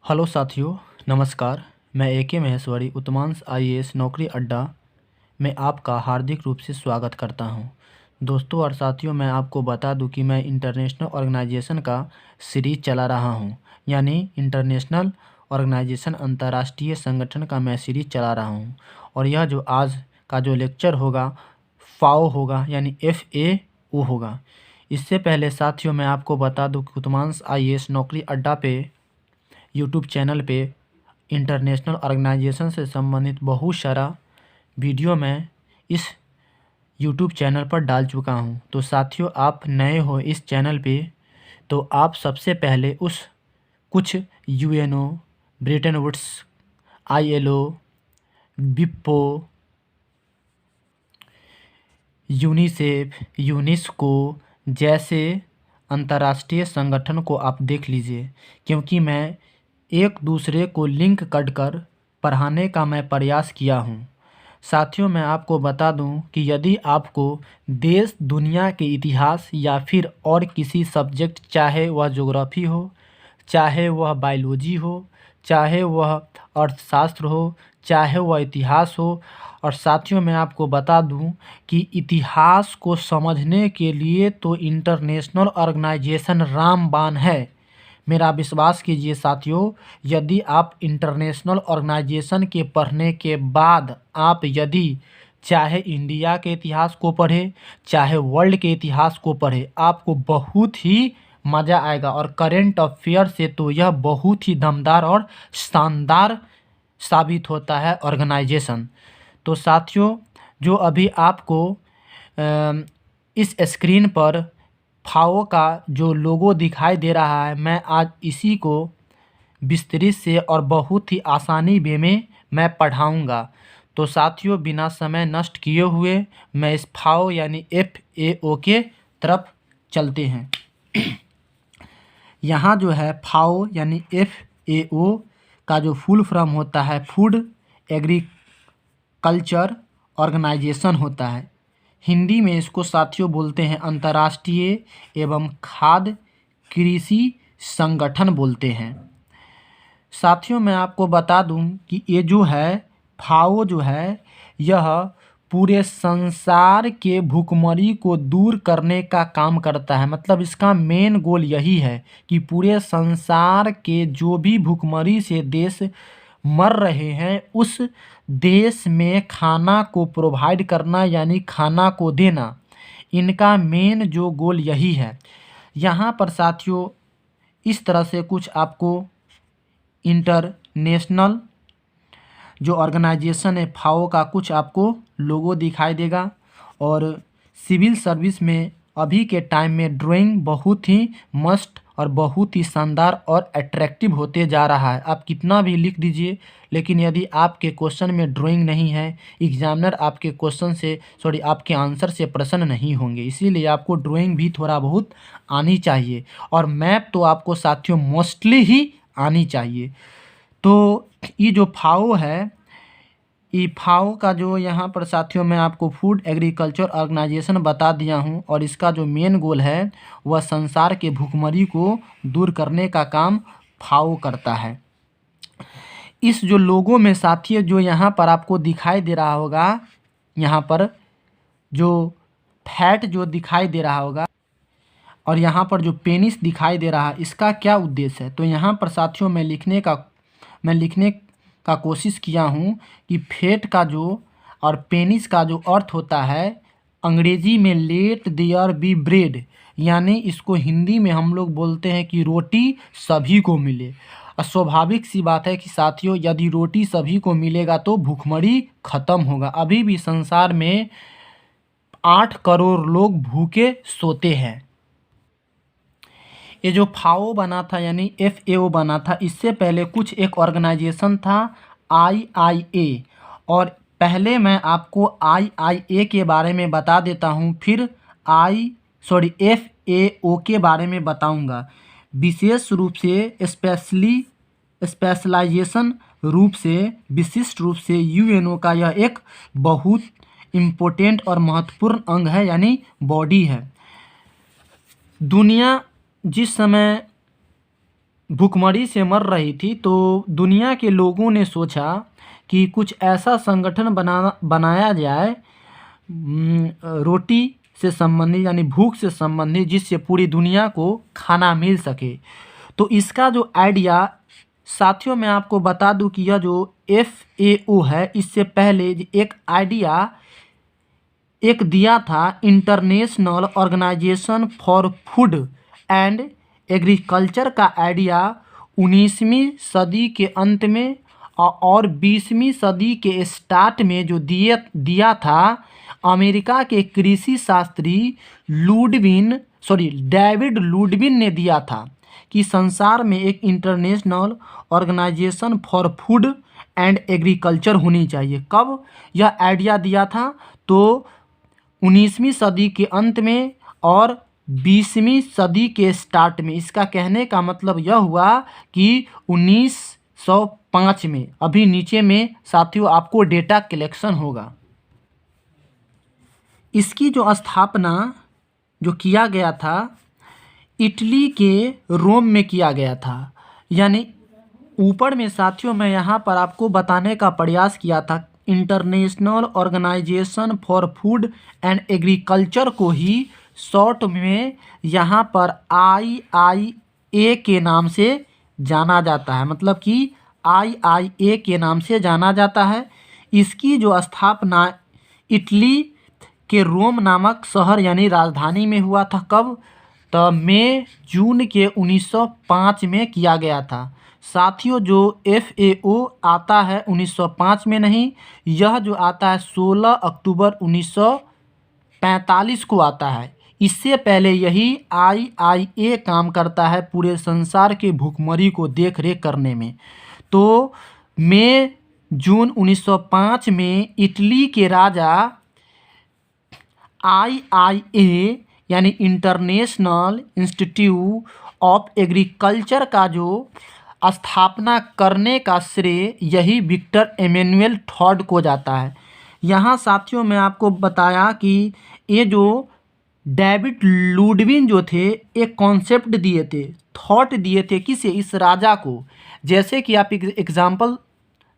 Hello साथियों, नमस्कार। मैं ए.के. महेश्वरी उत्तमांश आईएएस नौकरी अड्डा में आपका हार्दिक रूप से स्वागत करता हूं। दोस्तों और साथियों, मैं आपको बता दूं कि मैं इंटरनेशनल ऑर्गेनाइजेशन का सीरीज चला रहा हूं, यानी इंटरनेशनल ऑर्गेनाइजेशन अंतर्राष्ट्रीय संगठन का मैं सीरीज चला रहा हूं। और यह जो आज का जो लेक्चर होगा फाओ होगा, यानी FAO होगा। इससे पहले साथियों मैं आपको बता दूं कि उत्तमांश आईएएस नौकरी अड्डा पे यूट्यूब चैनल पे इंटरनेशनल ऑर्गेनाइजेशन से संबंधित बहुत सारा वीडियो मैं इस यूट्यूब चैनल पर डाल चुका हूं। तो साथियों, आप नए हो इस चैनल पे तो आप सबसे पहले उस कुछ UNO, ब्रिटेन वुड्स, ILO, विप्पो, यूनिसेफ, यूनेस्को जैसे अंतर्राष्ट्रीय संगठन को आप देख लीजिए, क्योंकि मैं एक दूसरे को लिंक कर पढ़ाने का मैं प्रयास किया हूँ। साथियों, मैं आपको बता दूं कि यदि आपको देश दुनिया के इतिहास या फिर और किसी सब्जेक्ट, चाहे वह ज्योग्राफी हो, चाहे वह बायोलॉजी हो, चाहे वह अर्थशास्त्र हो, चाहे वह इतिहास हो, और साथियों मैं आपको बता दूं कि इतिहास को समझने के लिए तो इंटरनेशनल ऑर्गेनाइजेशन रामबाण है। मेरा विश्वास कीजिए साथियों, यदि आप इंटरनेशनल ऑर्गेनाइजेशन के पढ़ने के बाद आप यदि चाहे इंडिया के इतिहास को पढ़े, चाहे वर्ल्ड के इतिहास को पढ़े, आपको बहुत ही मज़ा आएगा। और करेंट अफेयर से तो यह बहुत ही दमदार और शानदार साबित होता है ऑर्गेनाइजेशन। तो साथियों, जो अभी आपको इस स्क्रीन पर फाओ का जो लोगो दिखाई दे रहा है, मैं आज इसी को विस्तृत से और बहुत ही आसानी वे में मैं पढ़ाऊँगा। तो साथियों, बिना समय नष्ट किए हुए मैं इस फाओ यानी FAO के तरफ चलते हैं। यहाँ जो है फाओ यानी FAO का जो फुल फॉर्म होता है फूड एग्रीकल्चर ऑर्गेनाइजेशन होता है। हिंदी में इसको साथियों बोलते हैं अंतर्राष्ट्रीय एवं खाद्य कृषि संगठन बोलते हैं। साथियों, मैं आपको बता दूं कि ये जो है फाओ जो है यह पूरे संसार के भुखमरी को दूर करने का काम करता है। मतलब इसका मेन गोल यही है कि पूरे संसार के जो भी भुखमरी से देश मर रहे हैं उस देश में खाना को प्रोवाइड करना, यानी खाना को देना, इनका मेन जो गोल यही है। यहाँ पर साथियों इस तरह से कुछ आपको इंटरनेशनल जो ऑर्गेनाइजेशन है फाओ का कुछ आपको लोगो दिखाई देगा। और सिविल सर्विस में अभी के टाइम में ड्राइंग बहुत ही मस्ट और बहुत ही शानदार और अट्रैक्टिव होते जा रहा है। आप कितना भी लिख दीजिए, लेकिन यदि आपके क्वेश्चन में ड्राइंग नहीं है, एग्जामिनर आपके क्वेश्चन से आपके आंसर से प्रसन्न नहीं होंगे। इसीलिए आपको ड्राइंग भी थोड़ा बहुत आनी चाहिए, और मैप तो आपको साथियों मोस्टली ही आनी चाहिए। तो ये जो फाओ है, ये फाओ का जो यहाँ पर साथियों मैं आपको फूड एग्रीकल्चर ऑर्गेनाइजेशन बता दिया हूँ, और इसका जो मेन गोल है वह संसार के भुखमरी को दूर करने का काम फाओ करता है। इस जो लोगों में साथियों जो यहाँ पर आपको दिखाई दे रहा होगा, यहाँ पर जो फैट जो दिखाई दे रहा होगा और यहाँ पर जो पेनिस दिखाई दे रहा है, इसका क्या उद्देश्य है? तो यहाँ पर साथियों मैं लिखने का कोशिश किया हूँ कि फैट का जो और पेनिस का जो अर्थ होता है अंग्रेजी में लेट देयर बी ब्रेड, यानी इसको हिंदी में हम लोग बोलते हैं कि रोटी सभी को मिले। और स्वाभाविक सी बात है कि साथियों यदि रोटी सभी को मिलेगा तो भूखमरी खत्म होगा। अभी भी संसार में 8 करोड़ लोग भूखे सोते हैं। ये जो फाओ बना था यानी FAO बना था, इससे पहले कुछ एक ऑर्गेनाइजेशन था IIA, और पहले मैं आपको IIA के बारे में बता देता हूँ, फिर FAO के बारे में बताऊँगा। विशेष रूप से स्पेशलाइजेशन रूप से विशिष्ट रूप से UNO का यह एक बहुत इम्पोर्टेंट और महत्वपूर्ण अंग है, यानी बॉडी है। दुनिया जिस समय भुखमरी से मर रही थी, तो दुनिया के लोगों ने सोचा कि कुछ ऐसा संगठन बनाया जाए रोटी से संबंधित यानी भूख से संबंधित, जिससे पूरी दुनिया को खाना मिल सके। तो इसका जो आइडिया, साथियों मैं आपको बता दूं कि यह जो FAO है, इससे पहले एक आइडिया एक दिया था, international organisation for food and agriculture का आइडिया 19वीं सदी के अंत में और 20वीं सदी के स्टार्ट में जो दिया था अमेरिका के कृषि शास्त्री डेविड लुडविन ने दिया था कि संसार में एक international organisation for food and agriculture होनी चाहिए। कब यह आइडिया दिया था? तो 19वीं सदी के अंत में और 20वीं सदी के स्टार्ट में। इसका कहने का मतलब यह हुआ कि 1905 में। अभी नीचे में साथियों आपको डेटा कलेक्शन होगा। इसकी जो स्थापना जो किया गया था इटली के रोम में किया गया था। यानी ऊपर में साथियों मैं यहाँ पर आपको बताने का प्रयास किया था, international organisation for food and agriculture को ही शॉर्ट में यहाँ पर IIA के नाम से जाना जाता है, मतलब कि IIA के नाम से जाना जाता है। इसकी जो स्थापना इटली के रोम नामक शहर यानी राजधानी में हुआ था। कब? तो मई जून के 1905 में किया गया था। साथियों जो FAO आता है 1905 में नहीं, यह जो आता है 16 अक्टूबर 1945 को आता है। इससे पहले यही IIA काम करता है पूरे संसार के भुखमरी को देख रेख करने में। तो मई जून 1905 में इटली के राजा IIA यानी इंटरनेशनल इंस्टीट्यूट ऑफ एग्रीकल्चर का जो स्थापना करने का श्रेय यही विक्टर एमेनुएल थर्ड को जाता है। यहाँ साथियों मैं आपको बताया कि ये जो डेविड लुडविन जो थे एक कॉन्सेप्ट दिए थे, थॉट दिए थे किसे? इस राजा को। जैसे कि आप एग्जाम्पल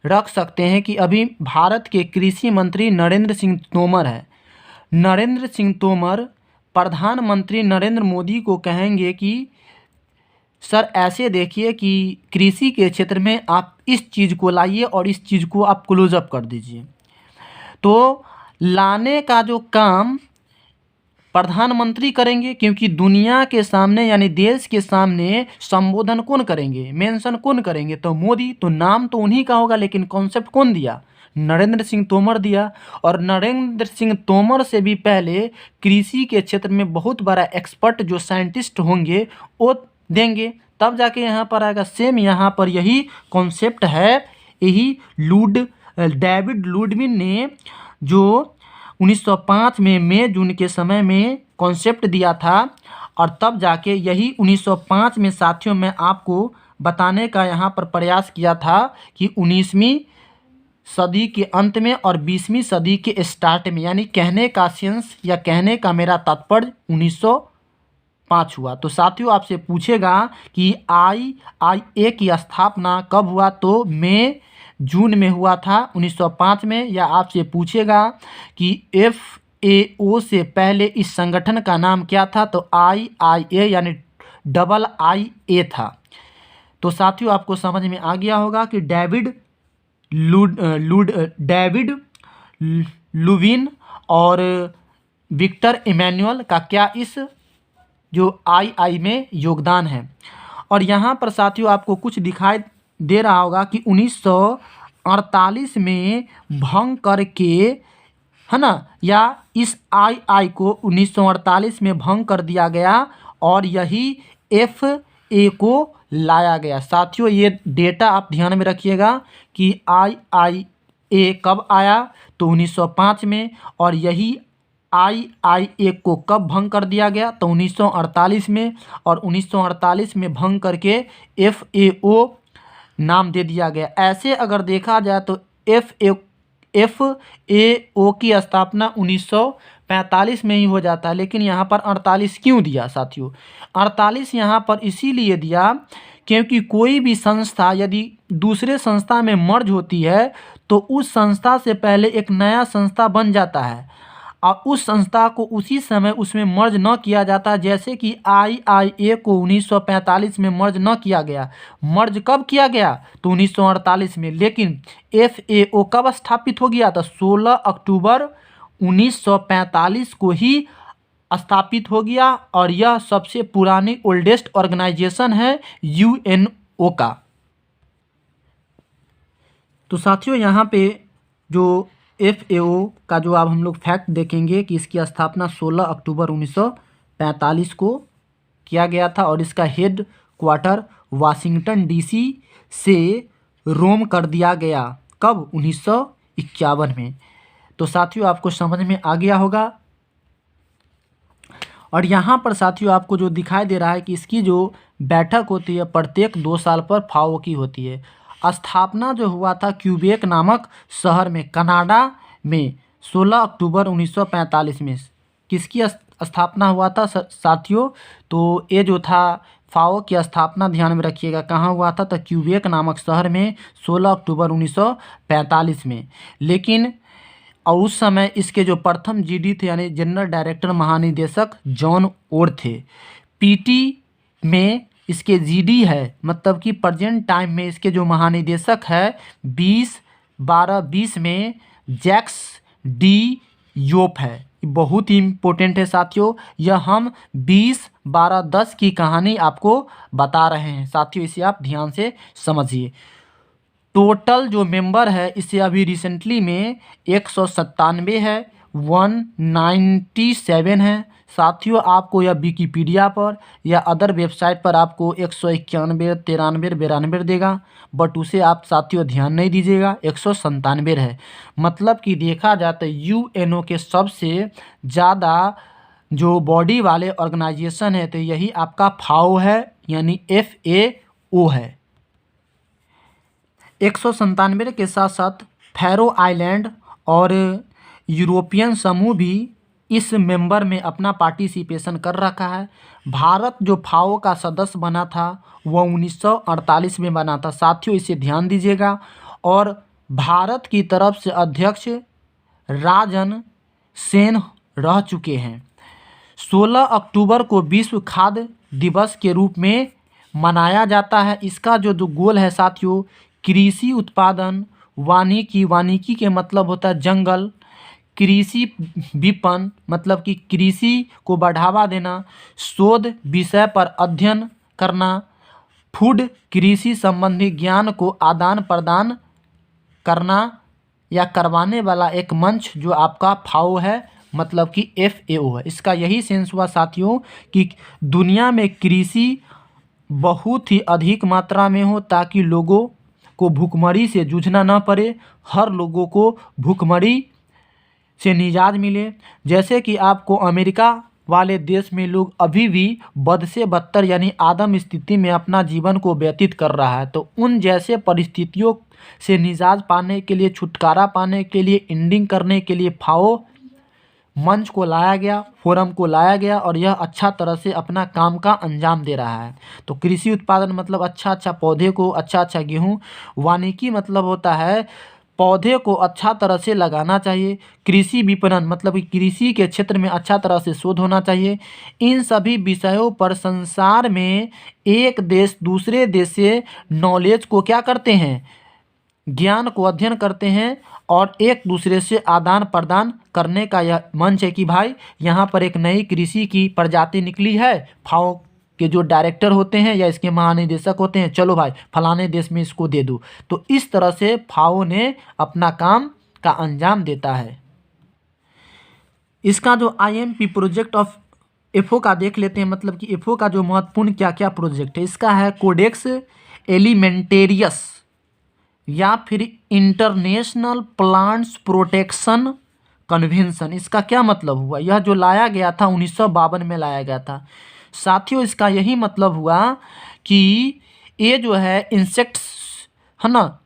रख सकते हैं कि अभी भारत के कृषि मंत्री नरेंद्र सिंह तोमर है। नरेंद्र सिंह तोमर प्रधानमंत्री नरेंद्र मोदी को कहेंगे कि सर ऐसे देखिए कि कृषि के क्षेत्र में आप इस चीज़ को लाइए और इस चीज़ को आप क्लोजअप कर दीजिए। तो लाने का जो काम प्रधानमंत्री करेंगे, क्योंकि दुनिया के सामने यानी देश के सामने संबोधन कौन करेंगे, मेंशन कौन करेंगे? तो मोदी। तो नाम तो उन्हीं का होगा, लेकिन कॉन्सेप्ट कौन दिया? नरेंद्र सिंह तोमर दिया। और नरेंद्र सिंह तोमर से भी पहले कृषि के क्षेत्र में बहुत बड़ा एक्सपर्ट जो साइंटिस्ट होंगे वो देंगे, तब जाके यहाँ पर आएगा। सेम यहाँ पर यही कॉन्सेप्ट है। यही डेविड लुडविन ने जो 1905 में मई जून के समय में कॉन्सेप्ट दिया था, और तब जाके यही 1905 में साथियों में आपको बताने का यहाँ पर प्रयास किया था कि 19वीं सदी के अंत में और 20वीं सदी के स्टार्ट में, यानी कहने का सेंस या कहने का मेरा तात्पर्य 1905 हुआ। तो साथियों आपसे पूछेगा कि IIA की स्थापना कब हुआ? तो मई जून में हुआ था 1905 में। या आपसे पूछेगा कि FAO से पहले इस संगठन का नाम क्या था? तो IIA यानी AA था। तो साथियों आपको समझ में आ गया होगा कि डेविड लुविन और विक्टर इमैनुअल का क्या इस जो II में योगदान है। और यहाँ पर साथियों आपको कुछ दिखाई दे रहा होगा कि 1948 में भंग करके, है ना, या इस II को 1948 में भंग कर दिया गया और यही FA को लाया गया। साथियों ये डेटा आप ध्यान में रखिएगा कि IIA कब आया? तो 1905 में। और यही IIA को कब भंग कर दिया गया? तो 1948 में। और 1948 में भंग करके FAO नाम दे दिया गया। ऐसे अगर देखा जाए तो FAO की स्थापना 1945 में ही हो जाता है, लेकिन यहाँ पर 48 क्यों दिया साथियों? 48 यहाँ पर इसीलिए दिया क्योंकि कोई भी संस्था यदि दूसरे संस्था में मर्ज होती है तो उस संस्था से पहले एक नया संस्था बन जाता है और उस संस्था को उसी समय उसमें मर्ज न किया जाता। जैसे कि आईआईए को 1945 में मर्ज न किया गया। मर्ज कब किया गया? तो 1948 में। लेकिन एफएओ कब स्थापित हो गया था? 16 अक्टूबर 1945 को ही स्थापित हो गया और यह सबसे पुरानी ओल्डेस्ट ऑर्गेनाइजेशन है यूएनओ का। तो साथियों यहाँ पे जो एफएओ का जो अब हम लोग फैक्ट देखेंगे कि इसकी स्थापना 16 अक्टूबर 1945 को किया गया था और इसका हेड क्वार्टर वाशिंगटन डीसी से रोम कर दिया गया। कब? 1951 में। तो साथियों आपको समझ में आ गया होगा। और यहाँ पर साथियों आपको जो दिखाई दे रहा है कि इसकी जो बैठक होती है प्रत्येक 2 साल पर फाओ की होती है। स्थापना जो हुआ था क्यूबेक नामक शहर में कनाडा में 16 अक्टूबर 1945 में। किसकी स्थापना हुआ था साथियों? तो ये जो था फाओ की स्थापना ध्यान में रखिएगा कहाँ हुआ था? तो क्यूबेक नामक शहर में 16 अक्टूबर 1945 में। लेकिन और उस समय इसके जो प्रथम जीडी थे यानी जनरल डायरेक्टर महानिदेशक जॉन ओर थे। पीटी में इसके जीडी है, मतलब कि प्रेजेंट टाइम में इसके जो महानिदेशक है 2012-20 में जैक्स डी योप है। बहुत ही इम्पोर्टेंट है साथियों। यह हम 20-12-10 की कहानी आपको बता रहे हैं साथियों, इसे आप ध्यान से समझिए। टोटल जो मेंबर है इसे अभी रिसेंटली में 197 है, 197 है साथियों। आपको यह विकिपीडिया पर या अदर वेबसाइट पर आपको 191, 93, 92 देगा, बट उसे आप साथियों ध्यान नहीं दीजिएगा, 197 है। मतलब कि देखा जाए तो यूएनओ के सबसे ज़्यादा जो बॉडी वाले ऑर्गेनाइजेशन है तो यही आपका फाओ है यानी FAO है। 197 के साथ साथ फैरो आइलैंड और यूरोपियन समूह भी इस मेंबर में अपना पार्टिसिपेशन कर रखा है। भारत जो फाओ का सदस्य बना था वह 1948 में बना था साथियों, इसे ध्यान दीजिएगा। और भारत की तरफ से अध्यक्ष राजन सेन रह चुके हैं। 16 अक्टूबर को विश्व खाद्य दिवस के रूप में मनाया जाता है। इसका जो गोल है साथियों, कृषि उत्पादन, वानिकी के मतलब होता है जंगल, कृषि विपणन मतलब कि कृषि को बढ़ावा देना, शोध विषय पर अध्ययन करना, फूड कृषि संबंधी ज्ञान को आदान प्रदान करना या करवाने वाला एक मंच जो आपका फाओ है, मतलब कि FAO है। इसका यही सेंस हुआ साथियों कि दुनिया में कृषि बहुत ही अधिक मात्रा में हो ताकि लोगों को भूखमरी से जूझना ना पड़े, हर लोगों को भूखमरी से निजात मिले। जैसे कि आपको अमेरिका वाले देश में लोग अभी भी बद से बदतर यानी आदम स्थिति में अपना जीवन को व्यतीत कर रहा है, तो उन जैसे परिस्थितियों से निजात पाने के लिए, छुटकारा पाने के लिए, एंडिंग करने के लिए फाओ मंच को लाया गया, फोरम को लाया गया और यह अच्छा तरह से अपना काम का अंजाम दे रहा है। तो कृषि उत्पादन मतलब अच्छा पौधे को, अच्छा गेहूँ, वानिकी मतलब होता है पौधे को अच्छा तरह से लगाना चाहिए, कृषि विपणन मतलब कि कृषि के क्षेत्र में अच्छा तरह से शोध होना चाहिए। इन सभी विषयों पर संसार में एक देश दूसरे देश से नॉलेज को क्या करते हैं, ज्ञान को अध्ययन करते हैं और एक दूसरे से आदान प्रदान करने का यह मंच है कि भाई यहाँ पर एक नई कृषि की प्रजाति निकली है, फाओ के जो डायरेक्टर होते हैं या इसके महानिदेशक होते हैं, चलो भाई फलाने देश में इसको दे दो। तो इस तरह से फाओ ने अपना काम का अंजाम देता है। इसका जो IMP प्रोजेक्ट ऑफ FAO का देख लेते हैं, मतलब कि FAO का जो महत्वपूर्ण क्या क्या प्रोजेक्ट है। इसका है कोडेक्स एलिमेंटेरियस या फिर इंटरनेशनल प्लांट्स प्रोटेक्शन कन्वेंशन। इसका क्या मतलब हुआ? यह जो लाया गया था 1952 में लाया गया था साथियों। इसका यही मतलब हुआ कि ये जो है इंसेक्ट्स है ना,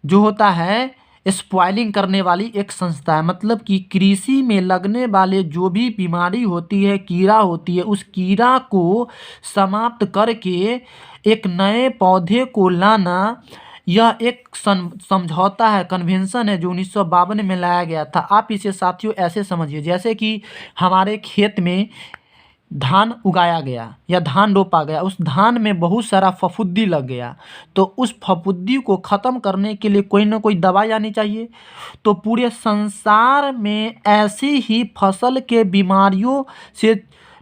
जो होता है स्पॉइलिंग करने वाली एक संस्था है। मतलब कि कृषि में लगने वाले जो भी बीमारी होती है, कीड़ा होती है, उस कीड़ा को समाप्त करके एक नए पौधे को लाना, यह एक समझौता है, कन्वेंशन है जो 1952 में लाया गया था। आप इसे साथियों ऐसे समझिए जैसे कि हमारे खेत में धान उगाया गया या धान रोपा गया, उस धान में बहुत सारा फफूंदी लग गया, तो उस फफूंदी को ख़त्म करने के लिए कोई ना कोई दवाई आनी चाहिए। तो पूरे संसार में ऐसी ही फसल के बीमारियों से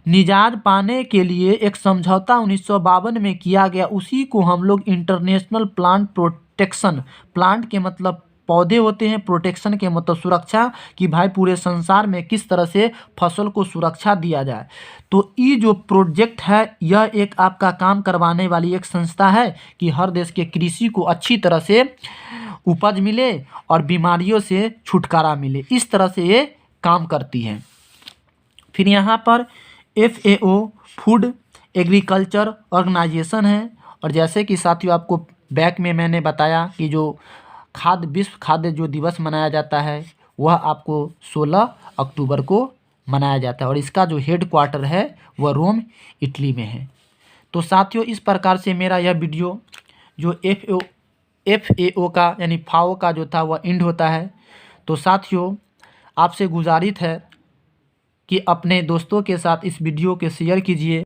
निजात पाने के लिए एक समझौता 1952 में किया गया, उसी को हम लोग इंटरनेशनल प्लांट प्रोटेक्शन, प्लांट के मतलब पौधे होते हैं, प्रोटेक्शन के मतलब सुरक्षा, कि भाई पूरे संसार में किस तरह से फसल को सुरक्षा दिया जाए। तो ये जो प्रोजेक्ट है यह एक आपका काम करवाने वाली एक संस्था है कि हर देश के कृषि को अच्छी तरह से उपज मिले और बीमारियों से छुटकारा मिले, इस तरह से ये काम करती है। फिर यहाँ पर FAO फूड एग्रीकल्चर ऑर्गेनाइजेशन है। और जैसे कि साथियों आपको बैक में मैंने बताया कि जो विश्व खाद्य जो दिवस मनाया जाता है वह आपको 16 अक्टूबर को मनाया जाता है, और इसका जो हेड क्वार्टर है वह रोम, इटली में है। तो साथियों इस प्रकार से मेरा यह वीडियो जो FAO का यानी फाओ का जो था वह एंड होता है। तो साथियों आपसे गुजारिश है कि अपने दोस्तों के साथ इस वीडियो के शेयर कीजिए